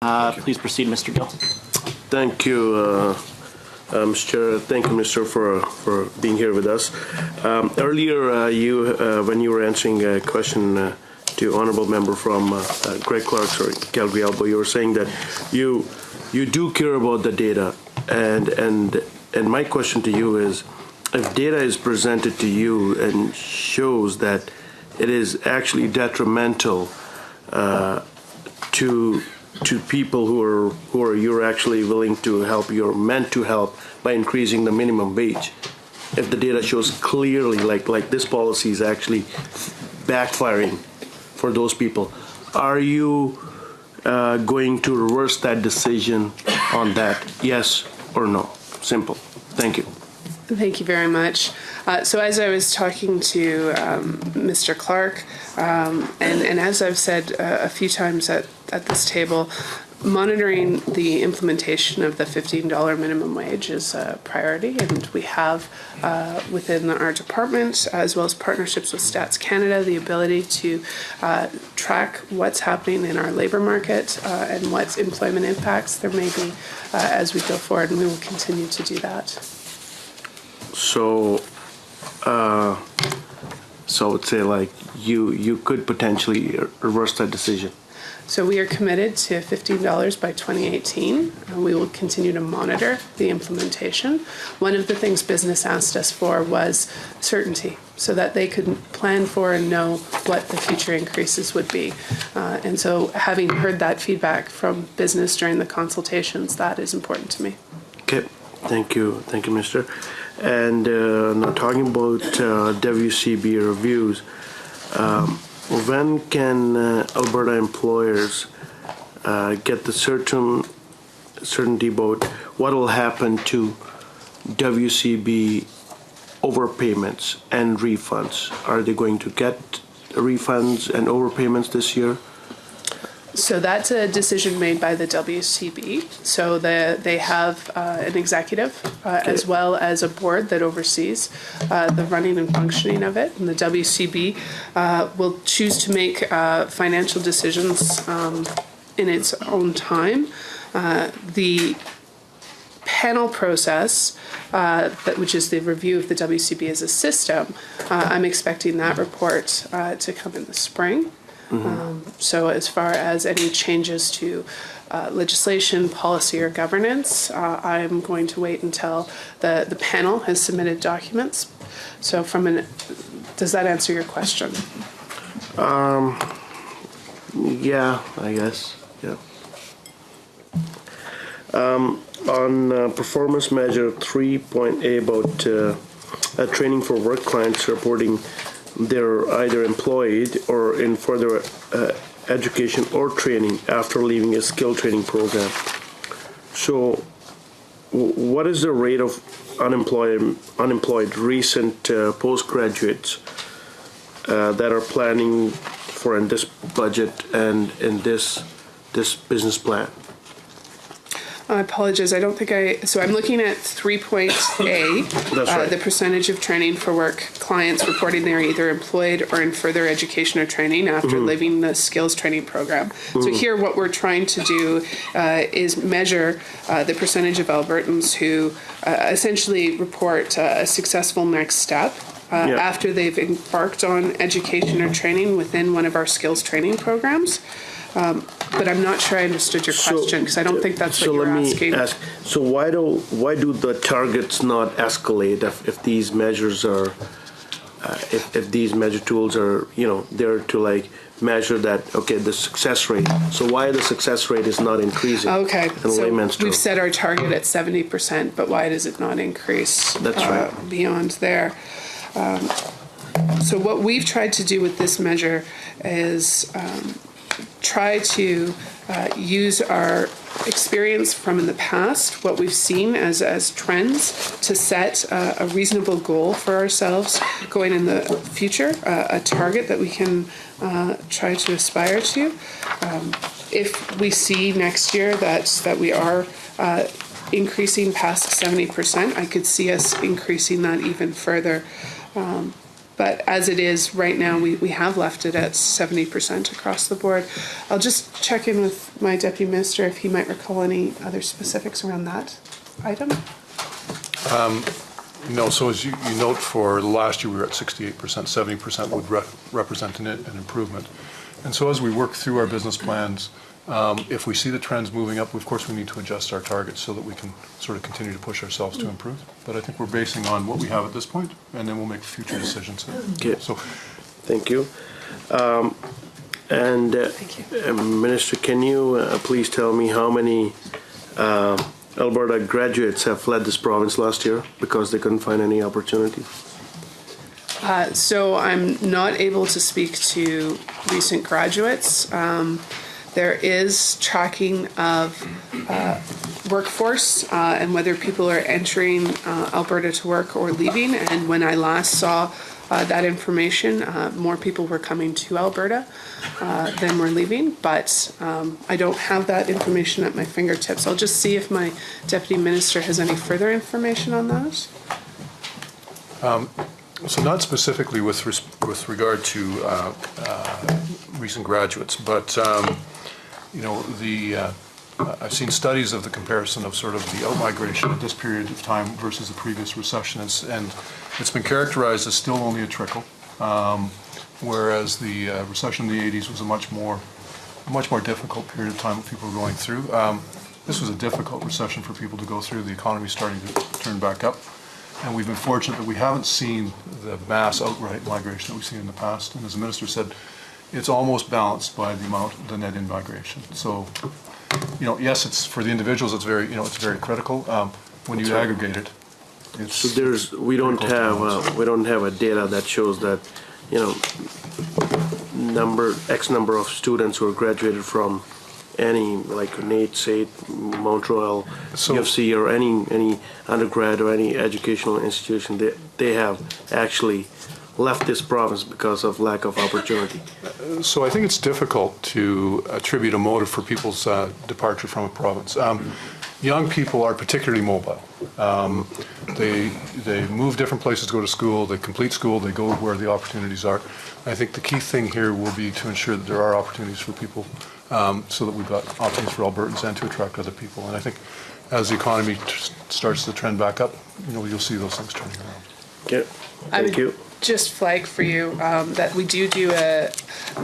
Please proceed, Mr. Gill. Thank you, Mr. Chair. Thank you, Minister, for being here with us. Earlier, when you were answering a question to honourable member from Greg Clark's or Calgary, Alberta, you were saying that you do care about the data, and my question to you is, if data is presented to you and shows that it is actually detrimental to people who are you're actually willing to help, you're meant to help by increasing the minimum wage, if the data shows clearly like this policy is actually backfiring for those people, are you going to reverse that decision on that? Yes or no? Simple. Thank you. Thank you very much. So as I was talking to Mr. Clark, and as I've said a few times at this table, monitoring the implementation of the $15 minimum wage is a priority, and we have within our department, as well as partnerships with Stats Canada, the ability to track what's happening in our labour market and what employment impacts there may be as we go forward, and we will continue to do that. So I would say like you could potentially reverse that decision. So we are committed to $15 by 2018, and we will continue to monitor the implementation. One of the things business asked us for was certainty, so that they could plan for and know what the future increases would be. And so having heard that feedback from business during the consultations, that is important to me. Okay, thank you, Mr. And now talking about WCB reviews, when can Alberta employers get the certainty about what will happen to WCB overpayments and refunds? Are they going to get refunds and overpayments this year? So that's a decision made by the WCB. So they have an executive as well as a board that oversees the running and functioning of it. And the WCB will choose to make financial decisions in its own time. The panel process, which is the review of the WCB as a system, I'm expecting that report to come in the spring. Mm-hmm. So as far as any changes to legislation, policy, or governance, I'm going to wait until the panel has submitted documents. So does that answer your question? Yeah, I guess. Yeah. On performance measure 3.A about training for work clients reporting they're either employed or in further education or training after leaving a skill training program. So what is the rate of unemployed recent postgraduates that are planning for in this budget and in this business plan? I apologize. I don't think so I'm looking at 3.A, That's right. The percentage of training for work clients reporting they're either employed or in further education or training after leaving the skills training program. So here what we're trying to do is measure the percentage of Albertans who essentially report a successful next step after they've embarked on education or training within one of our skills training programs. But I'm not sure I understood your question, because I don't think that's what you're asking. So why do the targets not escalate if these measures are if these measure tools are there to measure that the success rate? So why the success rate is not increasing? Okay, so we've set our target at 70%, but why does it not increase? That's right. Beyond there? So what we've tried to do with this measure is try to use our experience from in the past, what we've seen as trends, to set a reasonable goal for ourselves going in the future, a target that we can try to aspire to. If we see next year that we are increasing past 70%, I could see us increasing that even further. But as it is right now, we have left it at 70% across the board. I'll just check in with my Deputy Minister if he might recall any other specifics around that item. No, so as you note, for last year we were at 68%, 70% would represent an improvement. And so as we work through our business plans, if we see the trends moving up, of course we need to adjust our targets so that we can sort of continue to push ourselves to improve. But I think we're basing on what we have at this point, and then we'll make future decisions. Okay. So, thank you. Minister, can you please tell me how many Alberta graduates have fled this province last year because they couldn't find any opportunity? So I'm not able to speak to recent graduates. There is tracking of workforce and whether people are entering Alberta to work or leaving. And when I last saw that information, more people were coming to Alberta than were leaving. But I don't have that information at my fingertips. I'll just see if my Deputy Minister has any further information on those. So not specifically with regard to recent graduates, but you know, I've seen studies of the comparison of sort of the out-migration at this period of time versus the previous recession, and it's been characterized as still only a trickle, whereas the recession in the 80s was a much more difficult period of time that people were going through. This was a difficult recession for people to go through. The economy's starting to turn back up, and we've been fortunate that we haven't seen the mass outright migration that we've seen in the past. And as the Minister said, it's almost balanced by the net in-migration. So, you know, yes, it's for the individuals. It's very, it's very critical. When you aggregate it, it's so we don't have a data that shows that, X number of students who are graduated from any, like NAIT, SAIT, Montreal, UFC, or any undergrad or any educational institution, they have actually left this province because of lack of opportunity. So I think it's difficult to attribute a motive for people's departure from a province. Young people are particularly mobile. They move different places to go to school, they complete school, they go where the opportunities are. I think the key thing here will be to ensure that there are opportunities for people so that we've got opportunities for Albertans and to attract other people. And I think as the economy starts to trend back up, you'll see those things turning around. Okay, thank you. Just flag for you that we do a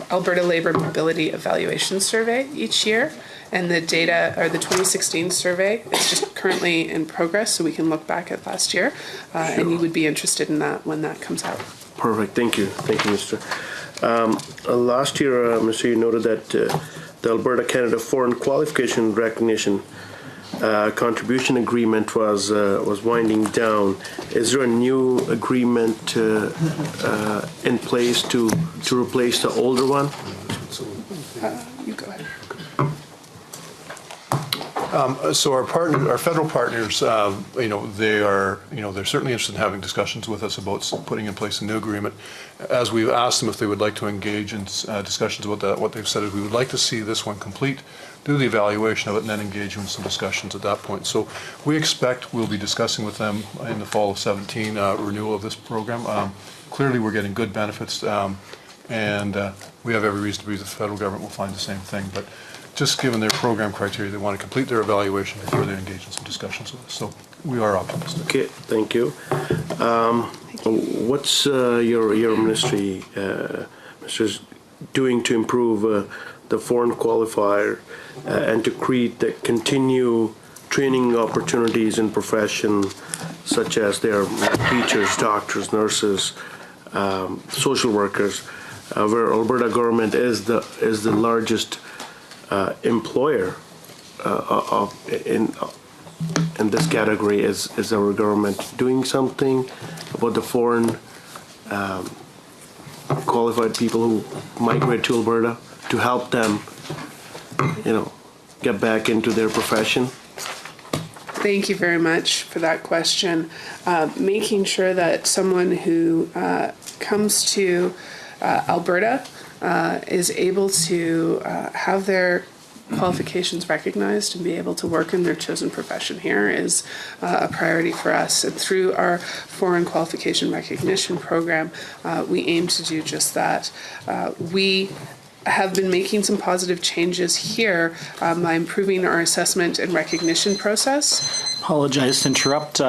Alberta Labour Mobility Evaluation Survey each year, and the data, or the 2016 survey, is just currently in progress, so we can look back at last year, and you would be interested in that when that comes out. Perfect, thank you, Mr. Last year, Mr. You noted that the Alberta Canada Foreign Qualification Recognition contribution agreement was winding down. Is there a new agreement in place to replace the older one? You go ahead. So our federal partners, they're certainly interested in having discussions with us about putting in place a new agreement. As we've asked them if they would like to engage in discussions about that, what they've said is we would like to see this one complete, do the evaluation of it, and then engage in some discussions at that point. So we expect we'll be discussing with them in the fall of 17 renewal of this program. Clearly we're getting good benefits, and we have every reason to believe the federal government will find the same thing. But just given their program criteria, they want to complete their evaluation before they engage in some discussions with us. So we are optimistic. Okay, thank you. What's your ministry, Mr. doing to improve the foreign qualifier and to continue training opportunities in profession such as their teachers, doctors, nurses, social workers, where Alberta government is the largest employer in this category? Is our government doing something about the foreign qualified people who migrate to Alberta to help them, get back into their profession? Thank you very much for that question. Making sure that someone who comes to Alberta is able to have their qualifications recognized and be able to work in their chosen profession here is a priority for us. And through our foreign qualification recognition program, we aim to do just that. We have been making some positive changes here by improving our assessment and recognition process. Apologize to interrupt.